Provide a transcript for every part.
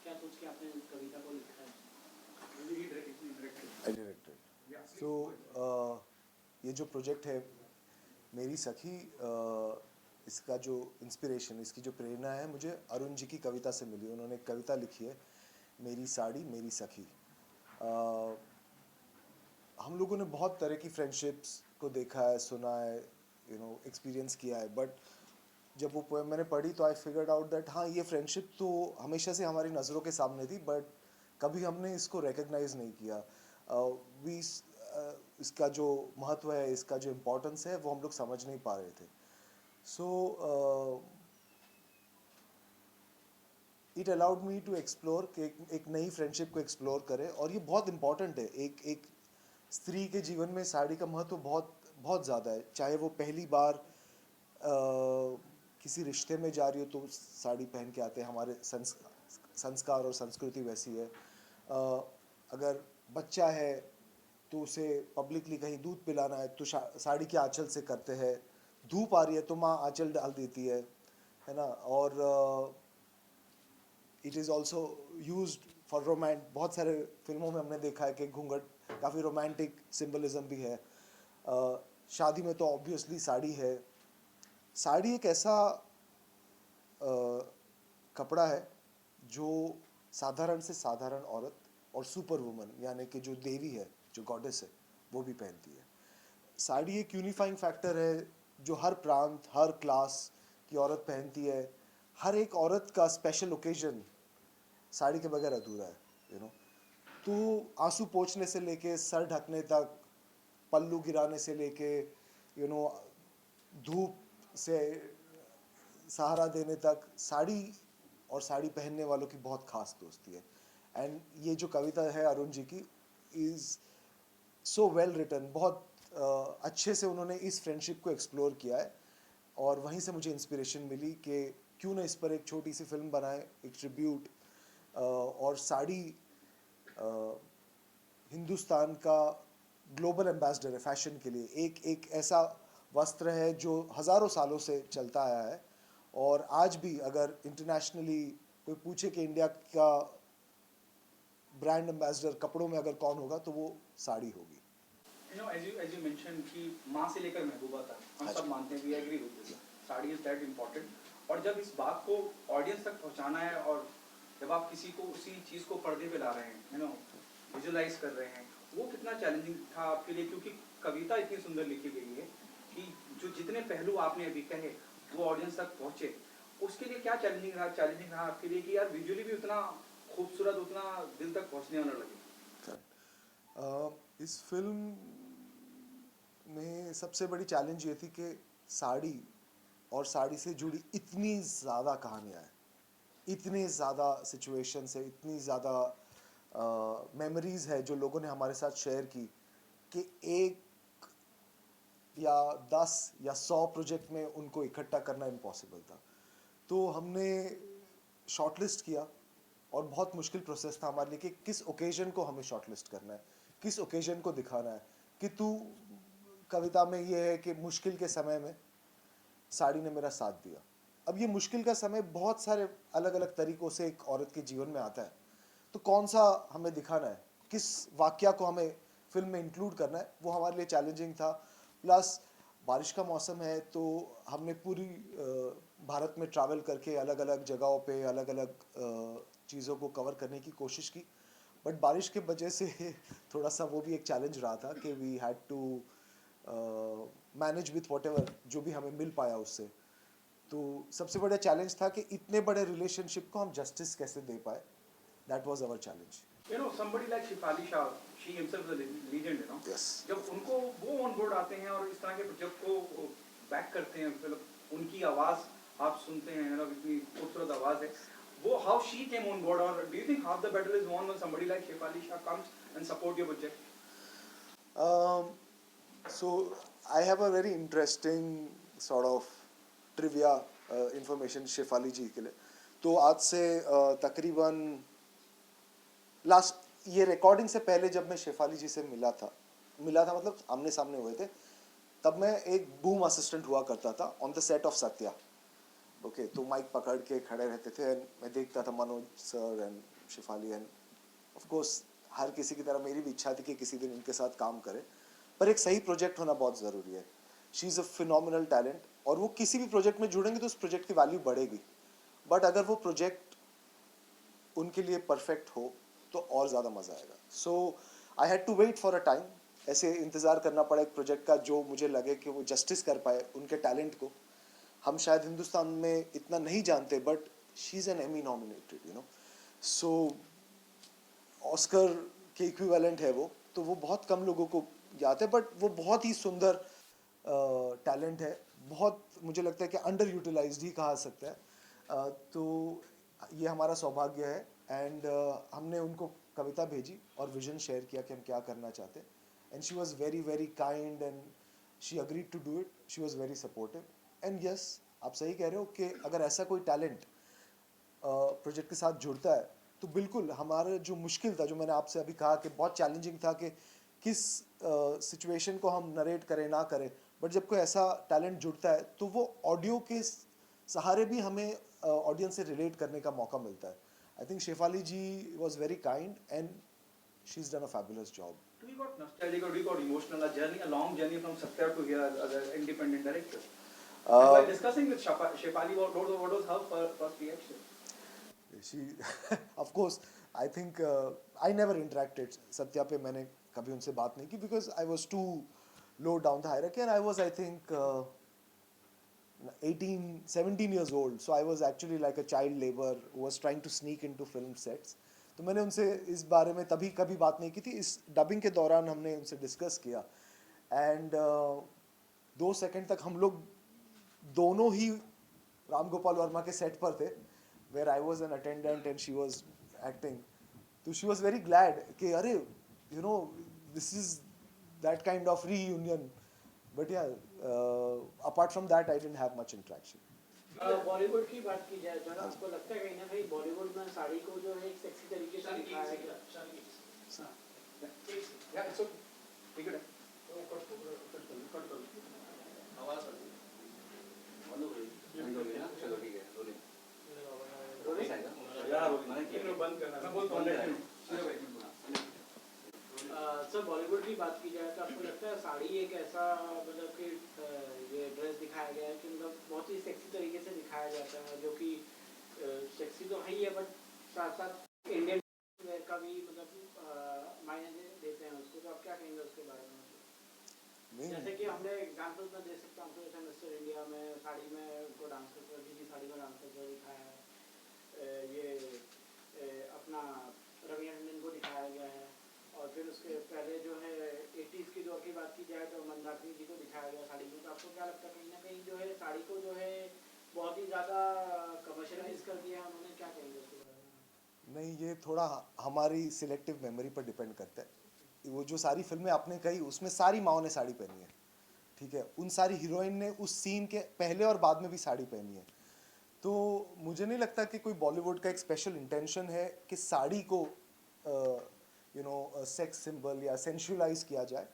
क्या सोच के आपने कविता को लिखा है? आई डायरेक्टेड सो ये जो प्रोजेक्ट है मेरी सखी, इसका जो इंस्पिरेशन, इसकी जो प्रेरणा है मुझे अरुण जी की कविता से मिली। उन्होंने एक कविता लिखी है, मेरी साड़ी मेरी सखी। uh, हम लोगों ने बहुत तरह की फ्रेंडशिप्स को देखा है, सुना है, एक्सपीरियंस किया है, बट जब वो पोएम मैंने पढ़ी तो आई फिगर्ड आउट दैट हाँ, ये फ्रेंडशिप तो हमेशा से हमारी नज़रों के सामने थी, बट कभी हमने इसको रिकग्नाइज नहीं किया। वी इसका जो महत्व है, इसका जो इम्पोर्टेंस है, वो हम लोग समझ नहीं पा रहे थे। So it allowed me to explore कि एक नई फ्रेंडशिप को एक्सप्लोर करें, और ये बहुत इंपॉर्टेंट है। एक एक स्त्री के जीवन में साड़ी का महत्व बहुत बहुत ज़्यादा है। चाहे वो पहली बार किसी रिश्ते में जा रही हो तो साड़ी पहन के आते हैं, हमारे संस्कार और संस्कृति वैसी है। अगर बच्चा है तो उसे पब्लिकली कहीं दूध पिलाना है तो साड़ी के आंचल से करते हैं। धूप आ रही है तो माँ आंचल डाल देती है ना। और it is also use for romance. बहुत सारे फिल्मों में हमने देखा है कि घूंघट काफ़ी रोमांटिक सिंबलिज्म भी है। शादी में तो ऑब्वियसली साड़ी है। साड़ी एक ऐसा कपड़ा है जो साधारण से साधारण औरत और सुपर वुमन, यानी कि जो देवी है, जो गॉडेस है, वो भी पहनती है। साड़ी एक यूनिफाइंग फैक्टर है जो हर प्रांत, हर क्लास की औरत पहनती है। हर एक औरत का स्पेशल ओकेजन साड़ी के बगैर अधूरा है, तो आंसू पोंछने से लेके सर ढकने तक, पल्लू गिराने से लेके यू नो धूप से सहारा देने तक, साड़ी और साड़ी पहनने वालों की बहुत खास दोस्ती है। एंड ये जो कविता है अरुण जी की इज़ सो वेल रिटन। बहुत अच्छे से उन्होंने इस फ्रेंडशिप को एक्सप्लोर किया है, और वहीं से मुझे इंस्पिरेशन मिली कि क्यों ना इस पर एक छोटी सी फिल्म बनाए, एक ट्रिब्यूट। और साड़ी हिंदुस्तान का ग्लोबल एम्बेसडर है फैशन के लिए। एक एक ऐसा वस्त्र है जो हज़ारों सालों से चलता आया है, और आज भी अगर इंटरनेशनली कोई पूछे कि इंडिया का ब्रांड एम्बेसडर कपड़ों में अगर कौन होगा तो वो साड़ी होगी। as you mentioned कि माँ से लेकर महबूबा तक हम हाँ सब जी। मानते हैं, we agree with this, sari is that important. और जब इस बात को ऑडियंस तक पहुंचाना है, और जब आप किसी को उसी चीज़ को पर्दे पे ला रहे हैं, विजुलाइज कर रहे हैं, वो कितना चैलेंजिंग था आपके लिए? क्योंकि कविता इतनी सुंदर लिखी गई है कि जो जितने पहलू आपने अभी कहे वो ऑडियंस तक पहुंचे, उसके लिए क्या चैलेंजिंग रहा आपके लिए कि यार विजुअली भी उतना खूबसूरत, उतना दिल तक पहुंचने वाला लगे? इस फिल्म में सबसे बड़ी चैलेंज ये थी कि साड़ी और साड़ी से जुड़ी इतनी ज़्यादा कहानियाँ हैं, इतने ज़्यादा सिचुएशंस है, इतनी ज़्यादा मेमोरीज है जो लोगों ने हमारे साथ शेयर की, कि एक या 10 या 100 प्रोजेक्ट में उनको इकट्ठा करना इम्पॉसिबल था। तो हमने शॉर्टलिस्ट किया, और बहुत मुश्किल प्रोसेस था हमारे लिए कि किस ओकेजन को हमें शॉर्टलिस्ट करना है, किस ओकेजन को दिखाना है। कि तू कविता में ये है कि मुश्किल के समय में साड़ी ने मेरा साथ दिया। अब ये मुश्किल का समय बहुत सारे अलग अलग तरीकों से एक औरत के जीवन में आता है, तो कौन सा हमें दिखाना है, किस वाक्या को हमें फिल्म में इंक्लूड करना है, वो हमारे लिए चैलेंजिंग था। प्लस बारिश का मौसम है, तो हमने पूरी भारत में ट्रैवल करके अलग अलग जगहों पे अलग अलग चीज़ों को कवर करने की कोशिश की, बट बारिश के वजह से थोड़ा सा वो भी एक चैलेंज रहा था कि we had to manage with whatever जो भी हमें मिल पाया उससे। तो सबसे बड़ा चैलेंज था कि इतने बड़े रिलेशनशिप को हम जस्टिस कैसे दे पाए। That was our challenge. somebody like Shefali Shah, she himself is a legend, yes. जब उनको वो ऑन बोर्ड आते हैं और इस तरह के प्रोजेक्ट को बैक करते हैं, मतलब उनकी आवाज़ आप सुनते हैं, इतनी खूबसूरत आवाज़ है वो, how she came on board, और do you think half the battle is won when somebody like Shefali Shah comes and support your project? So I have a very interesting sort of trivia information Shefali ji के लिए। तो आज से तकरीबन last ये recording से पहले जब मैं शेफाली जी से मिला था मतलब आमने सामने हुए थे, तब मैं एक बूम असिस्टेंट हुआ करता था on the set of Satya. Okay तो माइक पकड़ के खड़े रहते थे एंड मैं देखता था Manoj sir and Shefali and of course हर किसी की तरह मेरी भी इच्छा थी कि किसी दिन इनके साथ काम करें, पर एक सही प्रोजेक्ट होना बहुत ज़रूरी है. She is a phenomenal talent और वो किसी भी प्रोजेक्ट में जुड़ेंगे तो उस प्रोजेक्ट की वैल्यू बढ़ेगी, बट अगर वो प्रोजेक्ट उनके लिए परफेक्ट हो तो और ज़्यादा मज़ा आएगा. So I had to wait for a time, ऐसे इंतज़ार करना पड़ा एक प्रोजेक्ट का जो मुझे लगे कि वो जस्टिस कर पाए उनके टैलेंट को. हम शायद हिंदुस्तान में इतना नहीं जानते, but she is an Emmy nominated, you know. So Oscar के इक्विवेलेंट है वो, तो वो बहुत कम लोगों को याद है, बट वो बहुत ही सुंदर टैलेंट है. बहुत मुझे लगता है कि अंडर यूटिलाइज्ड ही कहा सकता है. तो ये हमारा सौभाग्य है एंड हमने उनको कविता भेजी और विजन शेयर किया कि हम क्या करना चाहते हैं and she was very very kind and she agreed to do it. She was very supportive and yes, आप सही कह रहे हो कि अगर ऐसा कोई टैलेंट प्रोजेक्ट के साथ जुड़ता है तो बिल्कुल हमारा जो मुश्किल था, जो मैंने आपसे अभी कहा कि बहुत चैलेंजिंग था कि किस सिचुएशन को हम नरेट करें ना करें, बट जब कोई ऐसा टैलेंट जुड़ता है तो वो ऑडियो के सहारे भी हमें ऑडियंस से रिलेट करने का मौका मिलता है. I think Shefali ji was very kind and she is done a fabulous job. Do you got nostalgic or do you got emotional? A long journey from Satya to here as an independent director. And while discussing with Shefali, what was her first reaction? She of course I think I never interacted. Satya पे मैंने कभी उनसे बात नहीं की because I was too low down the hierarchy and I was I think 17 years old, so I was actually like a child labor who was trying to sneak into film sets. तो मैंने उनसे इस बारे में तभी कभी बात नहीं की थी. इस डबिंग के दौरान हमने उनसे डिस्कस किया एंड 2 सेकंड तक हम लोग दोनों ही राम गोपाल वर्मा के सेट पर थे, where I was an attendant and she was acting. तो शी वॉज वेरी ग्लैड कि अरे you know this is that kind of reunion. But yeah apart from that I didn't have much interaction. Bollywood की बात की जाए तो ना आपको लगता है कहीं ना कहीं बॉलीवुड में साड़ी को जो है एक सेक्सी तरीके से दिखाया गया. Yeah, it's okay. Take it. Sir Bollywood की बात की जाए तो आपको लगता है साड़ी एक ऐसा मतलब कि ये ड्रेस दिखाया गया है कि मतलब बहुत ही सेक्सी तरीके से दिखाया जाता है, जो कि सेक्सी तो है ही है बट साथ साथ इंडियन वेयर का भी मतलब मायने देते हैं उसको. तो आप क्या कहेंगे उसके बारे में? जैसे कि हमने एग्जाम्पल में दे सकता हूँ, जैसे मिस्टर इंडिया में साड़ी में उनको डांस करते हुए जी साड़ी में डांस करते हुए दिखाया है. ये अपना रवीना टंडन को दिखाया गया है. और फिर उसके पहले जो है 80s की दौर की बात की जाए तो मंदाकिनी जी को दिखाया गया साड़ी में. तो आपको क्या लगता है कहीं ना कहीं जो है साड़ी को जो है बहुत ही ज़्यादा कमर्शलाइज कर दिया है उन्होंने? क्या कहेंगे उसके बारे में? नहीं, ये थोड़ा हमारी सिलेक्टिव मेमोरी पर डिपेंड करता है. वो जो सारी फिल्में आपने कही उसमें सारी माओ ने साड़ी पहनी है, ठीक है. उन सारी हीरोइन ने उस सीन के पहले और बाद में भी साड़ी पहनी है. तो मुझे नहीं लगता कि कोई बॉलीवुड का एक स्पेशल इंटेंशन है कि साड़ी को यू नो सेक्स सिंबल या सेंशुअलाइज किया जाए.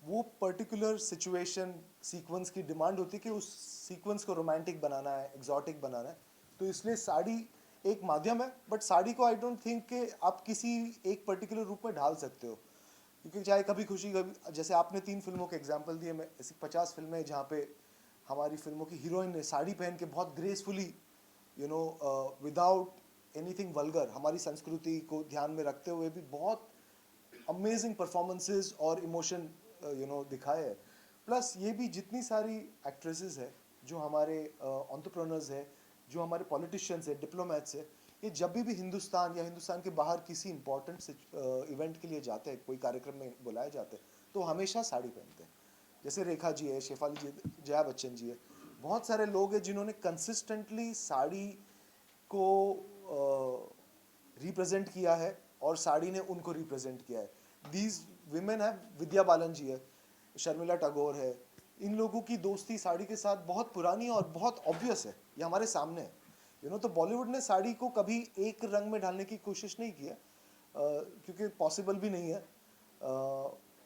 वो पर्टिकुलर सिचुएशन सीक्वेंस की डिमांड होती है कि उस सीक्वेंस को रोमांटिक बनाना है, एग्जॉटिक बनाना है. तो इसलिए साड़ी एक माध्यम है, बट साड़ी को आई डोंट थिंक कि आप किसी एक पर्टिकुलर रूप में ढाल सकते हो. क्योंकि चाहे कभी खुशी कभी, जैसे आपने 3 फिल्मों के एग्जाम्पल दिए, मैं ऐसी 50 फिल्में हैं जहाँ पे हमारी फिल्मों की हीरोइन ने साड़ी पहन के बहुत gracefully you know without anything vulgar, हमारी संस्कृति को ध्यान में रखते हुए भी बहुत अमेजिंग परफॉर्मेंसेस और इमोशन यू नो दिखाए है. प्लस ये भी जितनी सारी एक्ट्रेसेस है जो हमारे एंटरप्रेन्योर्स है, जो हमारे पॉलिटिशियंस है, डिप्लोमेट्स है, ये जब भी हिंदुस्तान या हिंदुस्तान के बाहर किसी इंपॉर्टेंट इवेंट के लिए जाते हैं, कोई कार्यक्रम में बुलाए जाते हैं, तो हमेशा साड़ी पहनते हैं. जैसे रेखा जी है, शेफाली जी, जया बच्चन जी है, बहुत सारे लोग हैं जिन्होंने कंसिस्टेंटली साड़ी को रिप्रेजेंट किया है और साड़ी ने उनको रिप्रेजेंट किया है. दीज विमेन है, विद्या बालन जी है, शर्मिला टैगोर है. इन लोगों की दोस्ती साड़ी के साथ बहुत पुरानी और बहुत ऑब्वियस है, ये हमारे सामने है, यू नो. तो बॉलीवुड ने साड़ी को कभी एक रंग में ढालने की कोशिश नहीं की है, क्योंकि पॉसिबल भी नहीं है.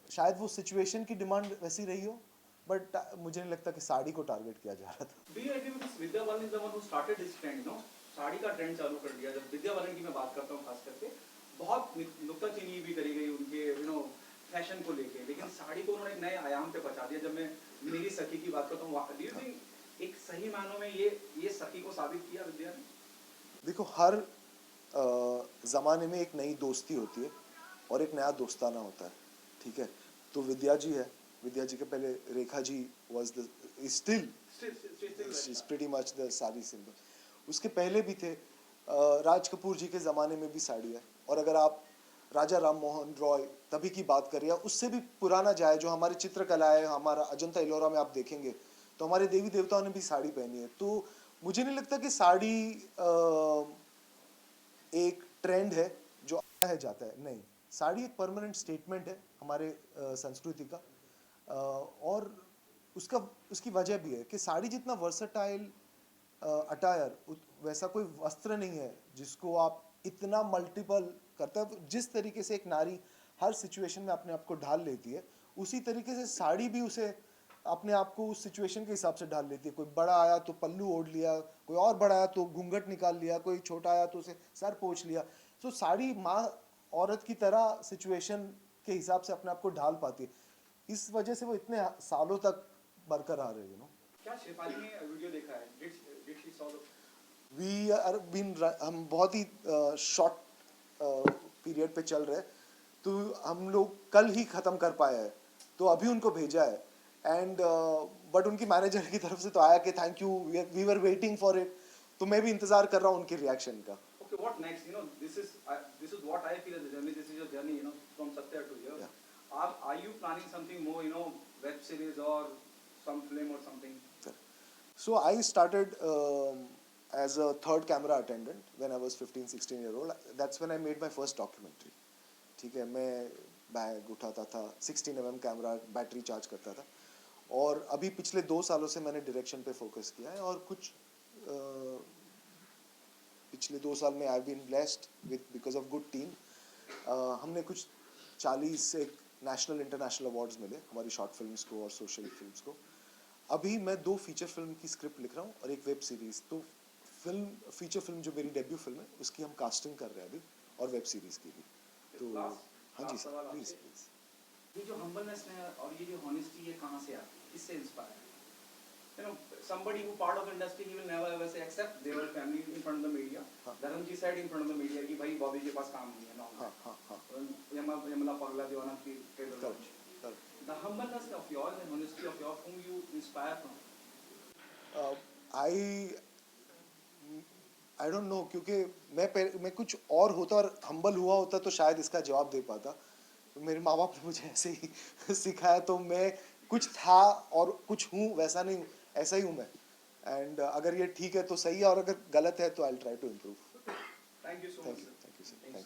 शायद वो सिचुएशन की डिमांड वैसी रही हो, बट मुझे नहीं लगता कि साड़ी को टारगेट किया जा रहा था. Do you agree with this? Vidya Balan is the one who started this trend, no? Sari का ट्रेंड चालू कर दिया. जब विद्या बालन की मैं बात करता हूँ खास करके, बहुत नुक्ताचीनी भी करी गई उनके फैशन को लेके, लेकिन साड़ी को उन्होंने एक नए आयाम पे पहुंचा दिया. जब मैं मेरी सखी की बात करता हूँ, डू यू थिंक एक सही मायनों में ये सखी को साबित किया विद्या ने? देखो, हर ज़माने में एक नई दोस्ती होती है और एक नया दोस्ताना होता है, ठीक है. तो विद्या जी है, विद्या जी के पहले Rekha ji was the still she is pretty much the sari symbol. उसके पहले भी थे, राज कपूर जी के ज़माने में भी साड़ी है. और अगर आप राजा राम मोहन रॉय तभी की बात करिए, उससे भी पुराना जाए, जो हमारी चित्रकला है, हमारा अजंता एलोरा में आप देखेंगे तो हमारे देवी देवताओं ने भी साड़ी पहनी है. तो मुझे नहीं लगता कि साड़ी एक ट्रेंड है जो आता है जाता है. नहीं, साड़ी एक परमानेंट स्टेटमेंट है हमारे संस्कृति का. और उसकी वजह भी है कि साड़ी जितना वर्सटाइल अटायर, वैसा कोई वस्त्र नहीं है जिसको आप इतना मल्टीपल करता है. जिस तरीके से एक नारी हर सिचुएशन में अपने आप को ढाल लेती है, उसी तरीके से साड़ी भी उसे अपने आप को उस सिचुएशन के हिसाब से ढाल लेती है. कोई बड़ा आया तो पल्लू ओढ़ लिया, कोई और बड़ा आया तो घूंघट निकाल लिया, कोई छोटा आया तो उसे सर पोंछ लिया. तो साड़ी माँ औरत की तरह सिचुएशन के हिसाब से अपने आप को ढाल पाती है. इस वजह से वो इतने सालों तक बरकरार है. क्या शेफाली ने वीडियो देखा है? डिड शी सॉ द हम बहुत ही शॉर्ट पीरियड पे चल रहे हैं, तो हम लोग कल ही ख़त्म कर पाए हैं, तो अभी उनको भेजा है. एंड बट उनकी मैनेजर की तरफ से तो आया कि thank you, we were waiting for it. तो मैं भी इंतज़ार कर रहा हूँ उनके रिएक्शन का. Okay, what next? This is what I feel as a journey. This is your journey, from Satya to here. Yeah. Are you planning something more, web series or some film or something? So I started as a third camera attendant when I was 15-16 year old. That's when I made my first documentary. ठीक है, मैं bag उठाता था, 16mm camera, battery charge करता था. और अभी पिछले 2 सालों से मैंने डायरेक्शन पे फोकस किया है. और कुछ पिछले 2 साल में I been blessed with because of good team. हमने कुछ 40 से नेशनल इंटरनेशनल अवार्ड्स मिले हमारी शॉर्ट फिल्म्स को और सोशल फिल्म्स को. अभी मैं 2 फीचर फिल्म की स्क्रिप्ट लिख रहा हूँ और एक वेब सीरीज. तो फीचर फिल्म जो मेरी डेब्यू फिल्म है उसकी हम कास्टिंग कर रहे हैं अभी, और वेब सीरीज की भी. तो हाँ जी सर, प्लीज प्लीज. ये जो humbleness है और ये जो honesty, ये कहाँ से आती है? किससे इंस्पायर है? Somebody who part of industry, he will never ever say, except their family in front of the media. Dharamji said in front of the media कि भाई बॉबी के पास काम नहीं है ना. हाँ हाँ हाँ. यमला पगला दीवाना की trailer launch. Correct. The humbleness of yours and honesty of yours, whom you inspire from? I don't know, क्योंकि मैं कुछ और होता और हम्बल हुआ होता तो शायद इसका जवाब दे पाता. तो मेरे माँ बाप ने मुझे ऐसे ही सिखाया. तो मैं कुछ था और कुछ हूँ, वैसा नहीं हूँ, ऐसा ही हूँ मैं. एंड अगर ये ठीक है तो सही है, और अगर गलत है तो I will try to improve. Thank you so much. Thank you sir.